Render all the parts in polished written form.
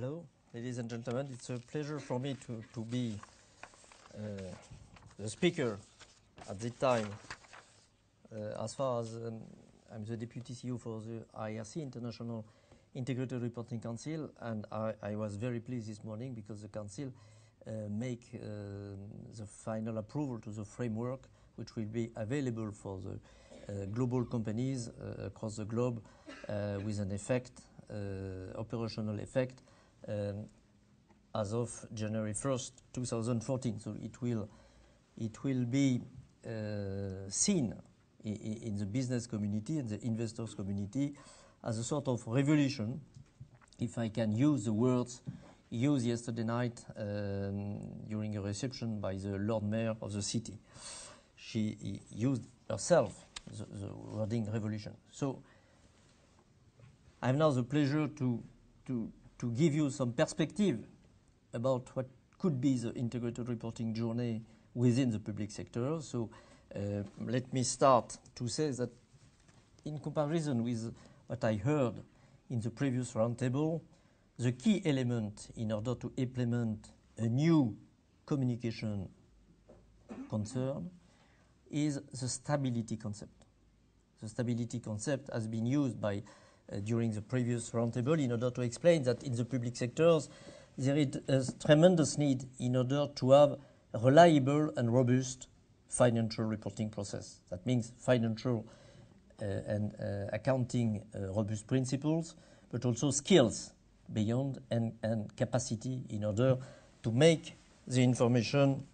Hello, ladies and gentlemen. It's a pleasure for me to be the speaker at this time. As far as I'm the Deputy CEO for the IRC, International Integrated Reporting Council, and I was very pleased this morning because the Council make the final approval to the framework which will be available for the global companies across the globe with an effect, operational effect, as of January 1st, 2014. So it will be seen in the business community and the investors community as a sort of revolution, if I can use the words used yesterday night during a reception by the Lord Mayor of the city. She used herself the wording revolution. So I have now the pleasure to give you some perspective about what could be the integrated reporting journey within the public sector. So let me start to say that in comparison with what I heard in the previous roundtable, the key element in order to implement a new communication concern is the stability concept. The stability concept has been used by during the previous roundtable in order to explain that in the public sectors there is a tremendous need in order to have a reliable and robust financial reporting process. That means financial and accounting robust principles, but also skills beyond and capacity in order to make the information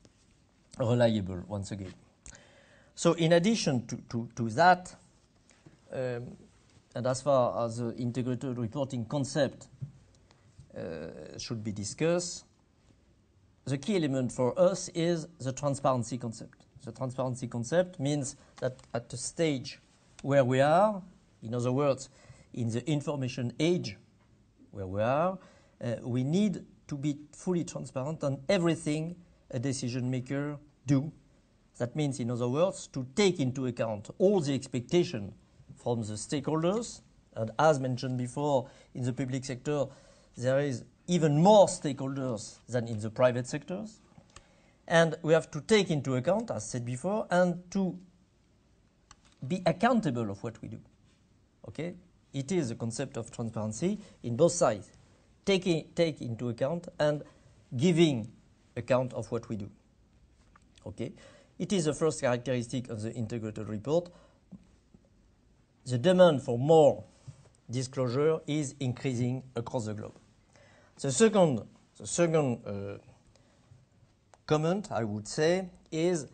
reliable once again. So in addition to that, and as far as the integrated reporting concept should be discussed, the key element for us is the transparency concept. The transparency concept means that at the stage where we are, in other words, in the information age where we are, we need to be fully transparent on everything a decision maker do. That means, in other words, to take into account all the expectations from the stakeholders, and as mentioned before, in the public sector, there is even more stakeholders than in the private sectors. And we have to take into account, as said before, and to be accountable of what we do. Okay? It is a concept of transparency in both sides. Take into account and giving account of what we do. Okay? It is the first characteristic of the integrated report. The demand for more disclosure is increasing across the globe. The second comment, I would say, is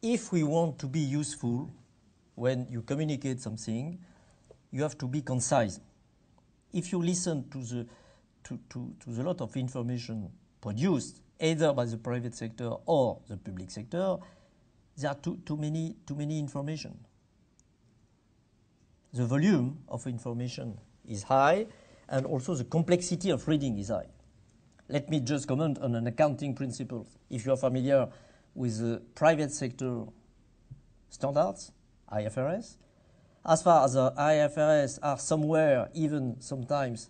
if we want to be useful when you communicate something, you have to be concise. If you listen to the lot of information produced either by the private sector or the public sector, there are too many information. The volume of information is high, and also the complexity of reading is high. Let me just comment on an accounting principle. If you are familiar with the private sector standards, IFRS, as far as the IFRS are somewhere, even sometimes,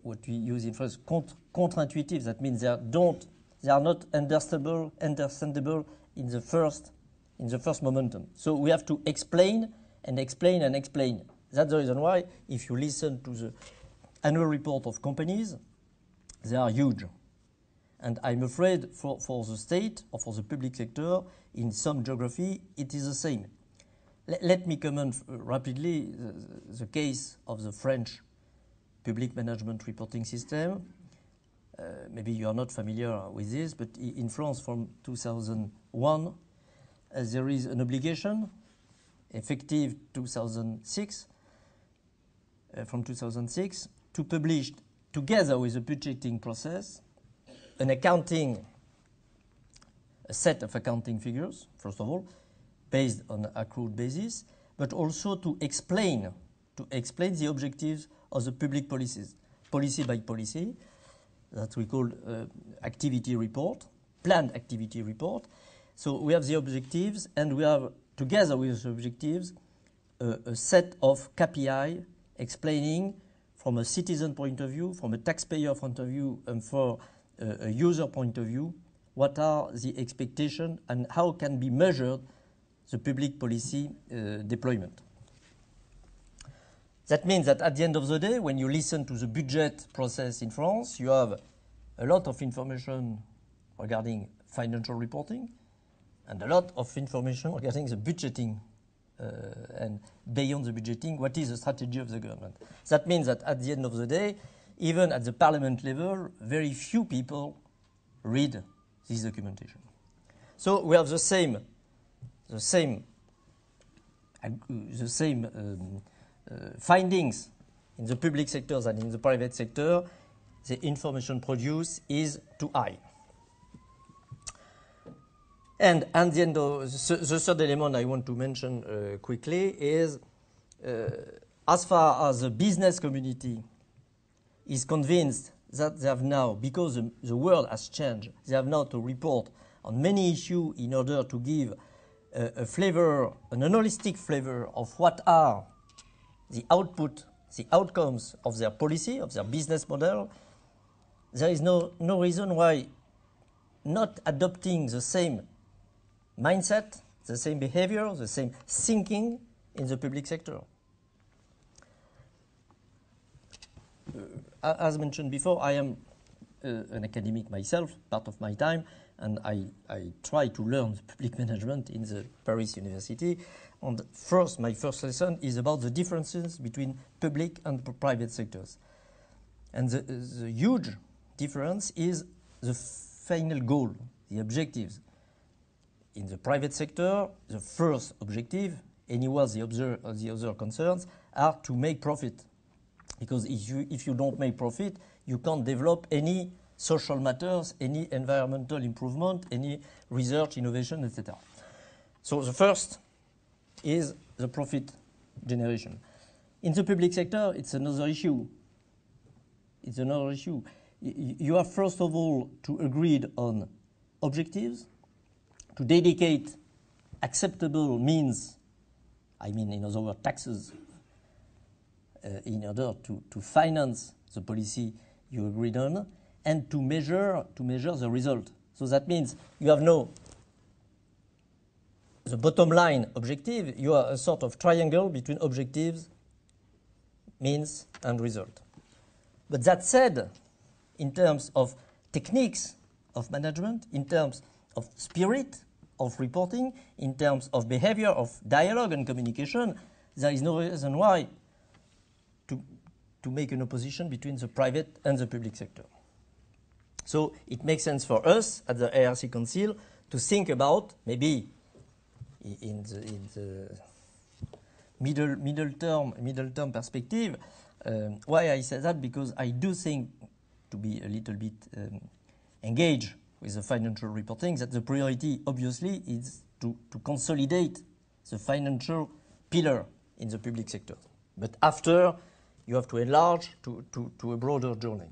what we use in France, counterintuitive. That means they are not understandable in the first momentum. So we have to explain and explain and explain. That's the reason why, if you listen to the annual report of companies, they are huge. And I'm afraid for the state or for the public sector, in some geography, it is the same. Let me comment rapidly the case of the French public management reporting system. Maybe you are not familiar with this, but in France from 2001, there is an obligation, effective 2006, from 2006, to publish, together with the budgeting process, a set of accounting figures, first of all, based on accrued basis, but also to explain the objectives of the public policies, policy by policy, that we call activity report, planned activity report. So we have the objectives, and we have, together with the objectives, a set of KPI explaining from a citizen point of view, from a taxpayer point of view, and for a user point of view, what are the expectations and how can be measured the public policy deployment. That means that at the end of the day, when you listen to the budget process in France, you have a lot of information regarding financial reporting and a lot of information regarding the budgeting and beyond the budgeting, what is the strategy of the government. That means that at the end of the day, even at the parliament level, very few people read this documentation. So we have the same findings in the public sectors and in the private sector. The information produced is too high. And at the end of the third element I want to mention quickly is as far as the business community is convinced that they have now, because the world has changed, they have now to report on many issues in order to give a flavor, an holistic flavor of what are the output, the outcomes of their policy, of their business model. There is no reason why not adopting the same mindset, the same behavior, the same thinking in the public sector. As mentioned before, I am an academic myself, part of my time, and I try to learn public management in the Paris University. And my first lesson is about the differences between public and private sectors. And the huge difference is the final goal, the objectives. In the private sector, the first objective, anywhere the other concerns, are to make profit. Because if you don't make profit, you can't develop any social matters, any environmental improvement, any research, innovation, etc. So the first is the profit generation. In the public sector, it's another issue. It's another issue. You have first of all to agree on objectives, to dedicate acceptable means, I mean in other words taxes, in order to finance the policy you agreed on, and to measure the result. So that means you have no the bottom line objective, you are a sort of triangle between objectives, means, and result. But that said, in terms of techniques of management, in terms of spirit of reporting, in terms of behavior of dialogue and communication, there is no reason why to make an opposition between the private and the public sector. So it makes sense for us at the ARC Council to think about, maybe in the middle term perspective. Why I say that? Because I do think, to be a little bit engaged with the financial reporting, that the priority obviously is to consolidate the financial pillar in the public sector. But after, you have to enlarge to a broader journey.